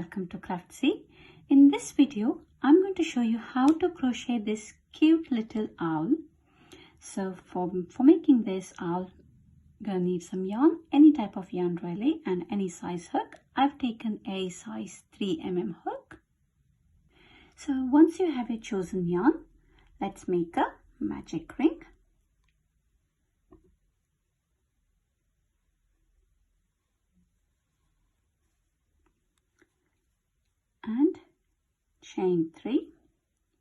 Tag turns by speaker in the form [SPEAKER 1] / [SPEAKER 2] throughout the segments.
[SPEAKER 1] welcome to Craftsy. In this video I'm going to show you how to crochet this cute little owl. So for making this owl, you're gonna need some yarn, any type of yarn really, and any size hook. I've taken a size 3mm hook. So once you have your chosen yarn, let's make a magic ring. And chain 3,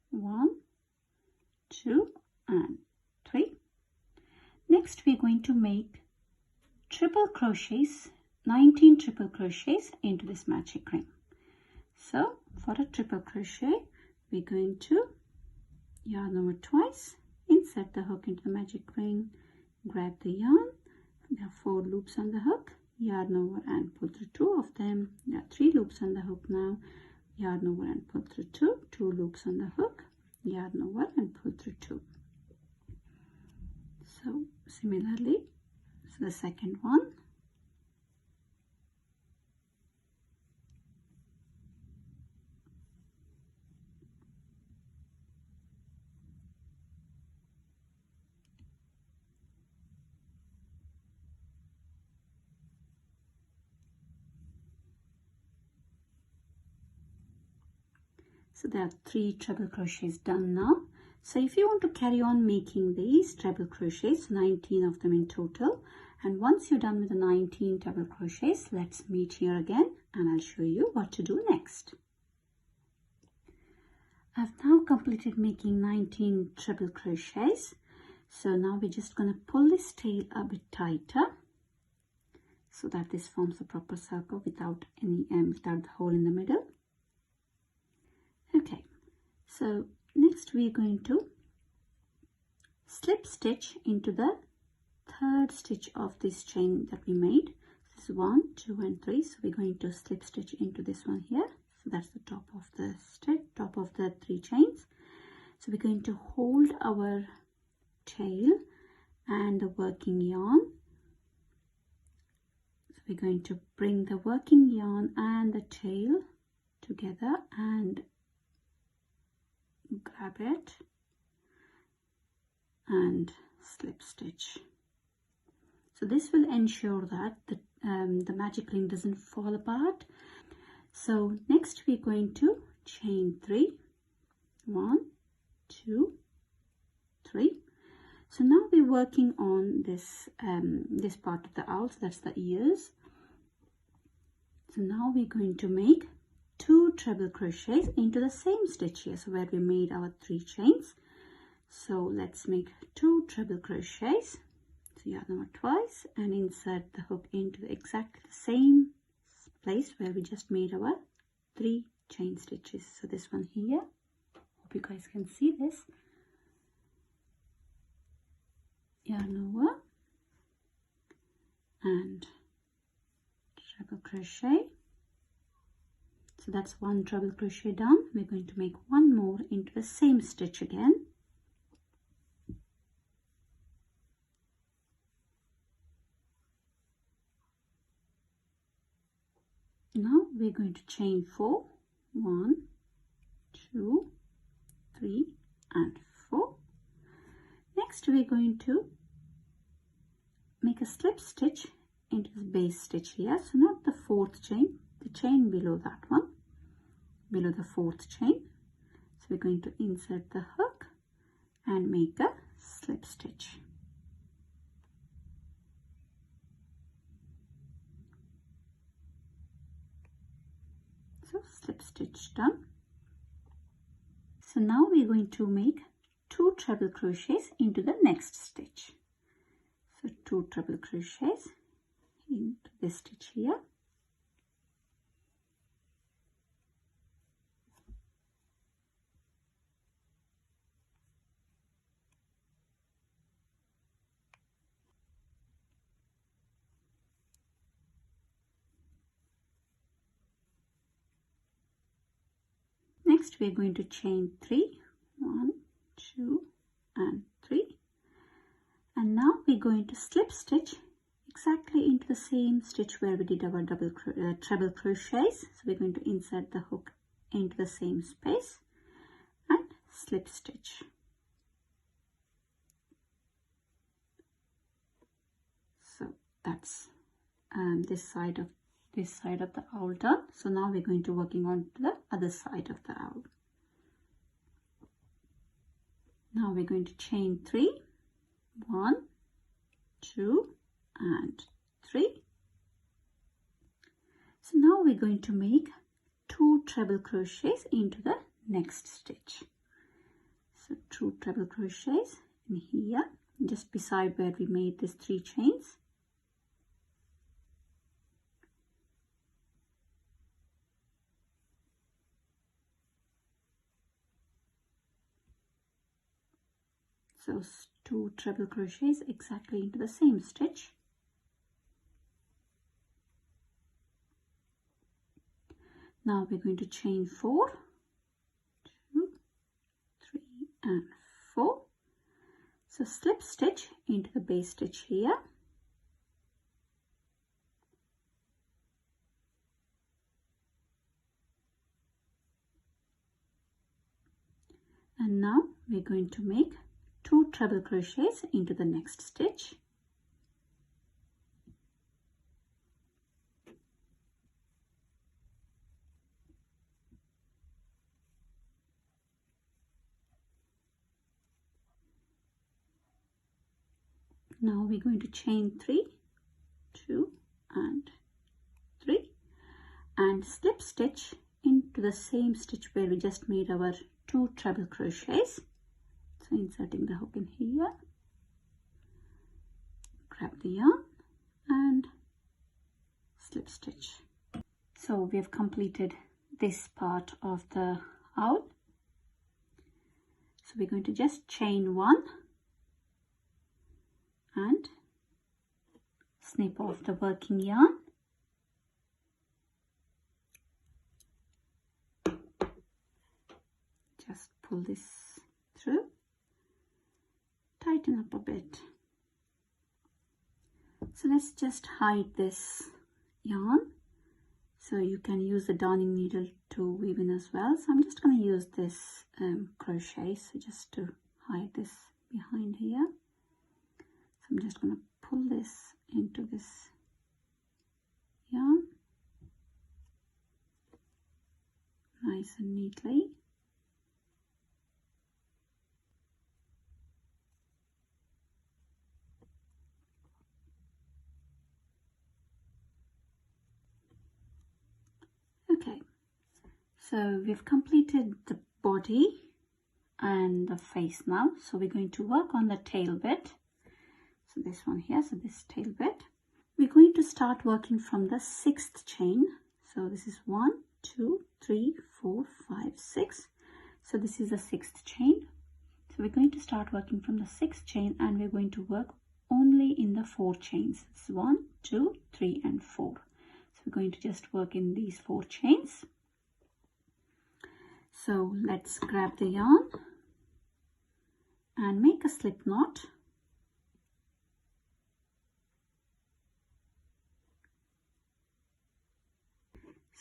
[SPEAKER 1] 1, 2 and 3. Next we're going to make triple crochets, 19 triple crochets into this magic ring. So for a triple crochet we're going to yarn over twice, insert the hook into the magic ring, grab the yarn. We have 4 loops on the hook, yarn over and pull through 2 of them. There are 3 loops on the hook now. Yarn over and pull through 2 loops on the hook, yarn over and pull through 2. So similarly, so the second one. So there are 3 treble crochets done now. So if you want to carry on making these treble crochets, 19 of them in total, and once you're done with the 19 treble crochets, let's meet here again and I'll show you what to do next. I've now completed making 19 treble crochets. So now we're just going to pull this tail a bit tighter so that this forms a proper circle without the hole in the middle. Okay, so next we're going to slip stitch into the third stitch of this chain that we made. This is 1, 2 and 3. So we're going to slip stitch into this one here. So that's the top of the stitch, top of the 3 chains. So we're going to hold our tail and the working yarn. So we're going to bring the working yarn and the tail together and grab it and slip stitch. So this will ensure that the magic ring doesn't fall apart. So next we're going to chain 3, 1, 2, 3. So now we're working on this this part of the owl, so that's the ears. So now we're going to make 2 treble crochets into the same stitch here, so where we made our 3 chains. So let's make 2 treble crochets. So yarn over twice and insert the hook into exactly the same place where we just made our 3 chain stitches. So this one here, hope you guys can see this. Yarn over and treble crochet. So that's 1 treble crochet done. We're going to make 1 more into the same stitch again. Now we're going to chain 4, 1, 2, 3 and 4. Next we're going to make a slip stitch into the base stitch here. So not the 4th chain, the chain below that one, below the 4th chain. So we're going to insert the hook and make a slip stitch. So slip stitch done. So now we're going to make 2 treble crochets into the next stitch. So 2 treble crochets into this stitch here. Next we're going to chain 3, 1, 2 and 3, and now we're going to slip stitch exactly into the same stitch where we did our treble crochets. So we're going to insert the hook into the same space and slip stitch. So that's this side of the owl done. So now we're going to working on the other side of the owl. Now we're going to chain 3, 1, 2 and 3. So now we're going to make 2 treble crochets into the next stitch. So 2 treble crochets in here, just beside where we made these 3 chains. So 2 treble crochets exactly into the same stitch. Now we're going to chain 4, 2, 3 and 4. So slip stitch into the base stitch here. And now we're going to make 2 treble crochets into the next stitch. Now we're going to chain 3, 2 and 3 and slip stitch into the same stitch where we just made our 2 treble crochets. So inserting the hook in here, grab the yarn and slip stitch. So we have completed this part of the owl. So we're going to just chain 1 and snip off the working yarn. Just pull this through, tighten up a bit. So let's just hide this yarn. So you can use the darning needle to weave in as well. So I'm just going to use this crochet, so just to hide this behind here. So I'm just going to pull this into this yarn nice and neatly. Okay, so we've completed the body and the face now. So we're going to work on the tail bit. So this one here, so this tail bit. We're going to start working from the 6th chain. So this is 1, 2, 3, 4, 5, 6. So this is the 6th chain. So we're going to start working from the 6th chain and we're going to work only in the 4 chains. It's 1, 2, 3 and 4. So we're going to just work in these 4 chains. So let's grab the yarn and make a slip knot.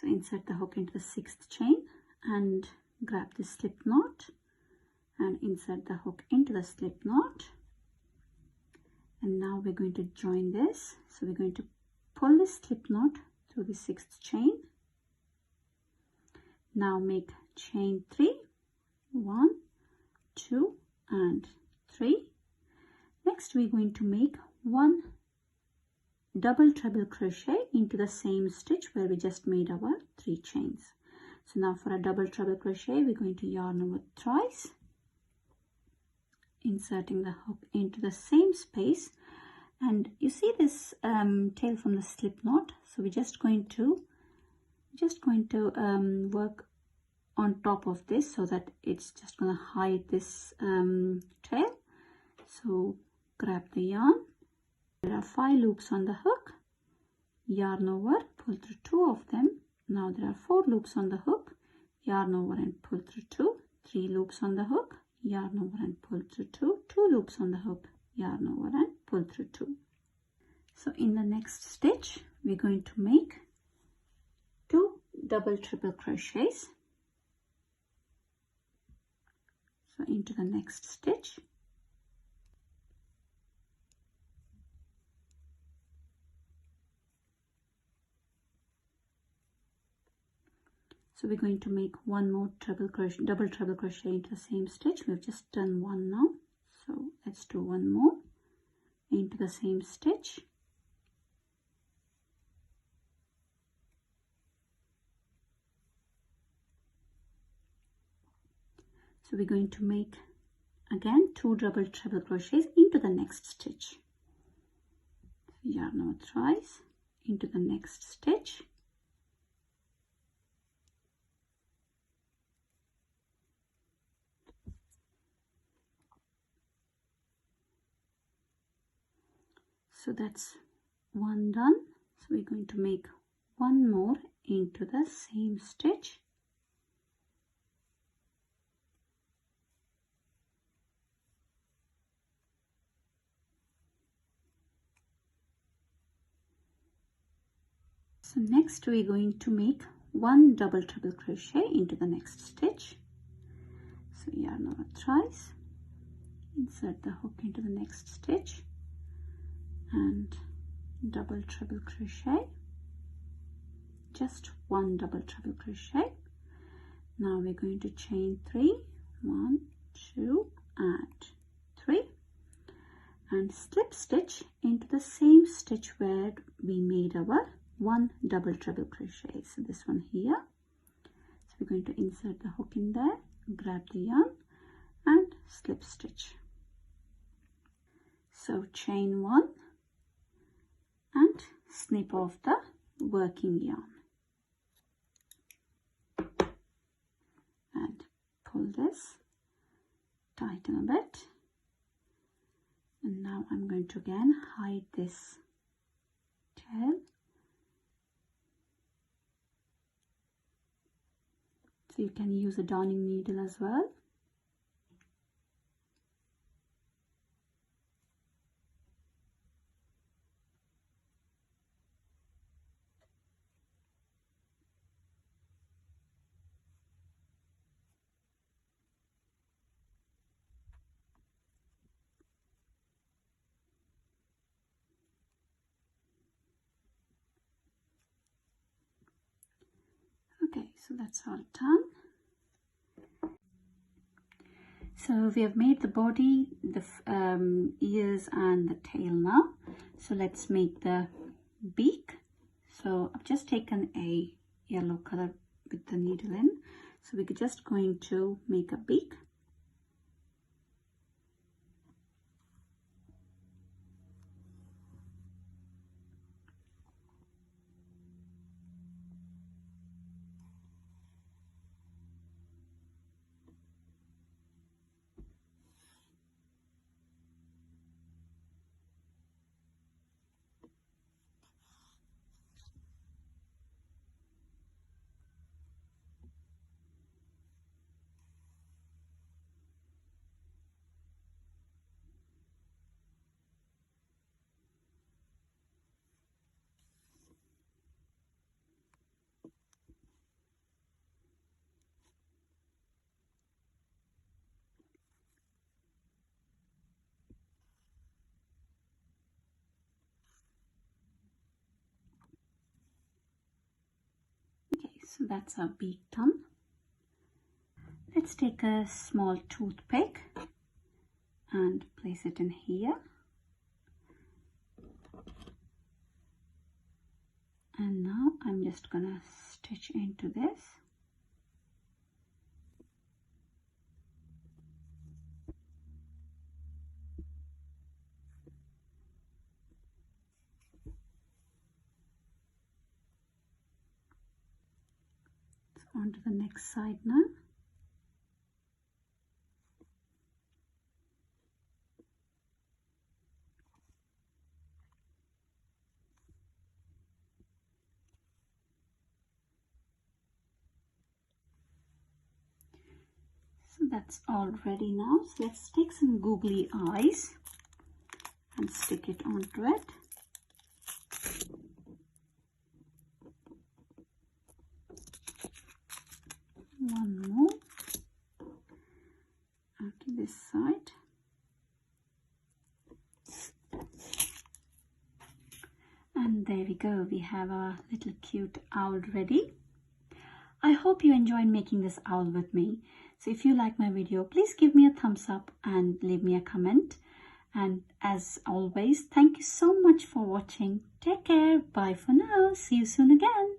[SPEAKER 1] So insert the hook into the 6th chain and grab the slip knot and insert the hook into the slip knot. And now we're going to join this. So we're going to pull this slip knot through the 6th chain. Now make chain 3, 1, 2 and 3. Next we're going to make 1 double treble crochet into the same stitch where we just made our 3 chains. So now for a double treble crochet we're going to yarn over thrice, inserting the hook into the same space. And you see this tail from the slip knot, so we're just going to work on top of this so that it's just going to hide this tail. So grab the yarn. There are 5 loops on the hook, yarn over, pull through 2 of them. Now there are 4 loops on the hook, yarn over and pull through 2, 3 loops on the hook, yarn over and pull through 2, 2 loops on the hook, yarn over and pull through 2. So in the next stitch we're going to make 2 double triple crochets. So into the next stitch, so we're going to make one more double treble crochet into the same stitch. We've just done one now, so let's do one more into the same stitch. So we're going to make again 2 double treble crochets into the next stitch. So yarn over thrice into the next stitch. So that's one done. So we're going to make one more into the same stitch. So next we're going to make 1 double treble crochet into the next stitch. So yarn over thrice, insert the hook into the next stitch and double treble crochet, just 1 double treble crochet. Now we're going to chain 3, 1, 2 and 3, and slip stitch into the same stitch where we made our 1 double treble crochet. So this one here. So we're going to insert the hook in there, grab the yarn and slip stitch. So chain 1 and snip off the working yarn and pull this, tighten a bit, and now I'm going to again hide this tail. So you can use a darning needle as well. Okay, so that's all done. So we have made the body, the ears and the tail now. So let's make the beak. So I've just taken a yellow color with the needle in. So we're just going to make a beak. So that's our beak done. Let's take a small toothpick and place it in here. And now I'm just gonna stitch into this. Onto the next side now. So that's all ready now. So let's take some googly eyes and stick it onto it. one more onto this side. And there we go, we have our little cute owl ready. I hope you enjoyed making this owl with me. So if you like my video, please give me a thumbs up and leave me a comment. And as always, thank you so much for watching. Take care. Bye for now. See you soon again.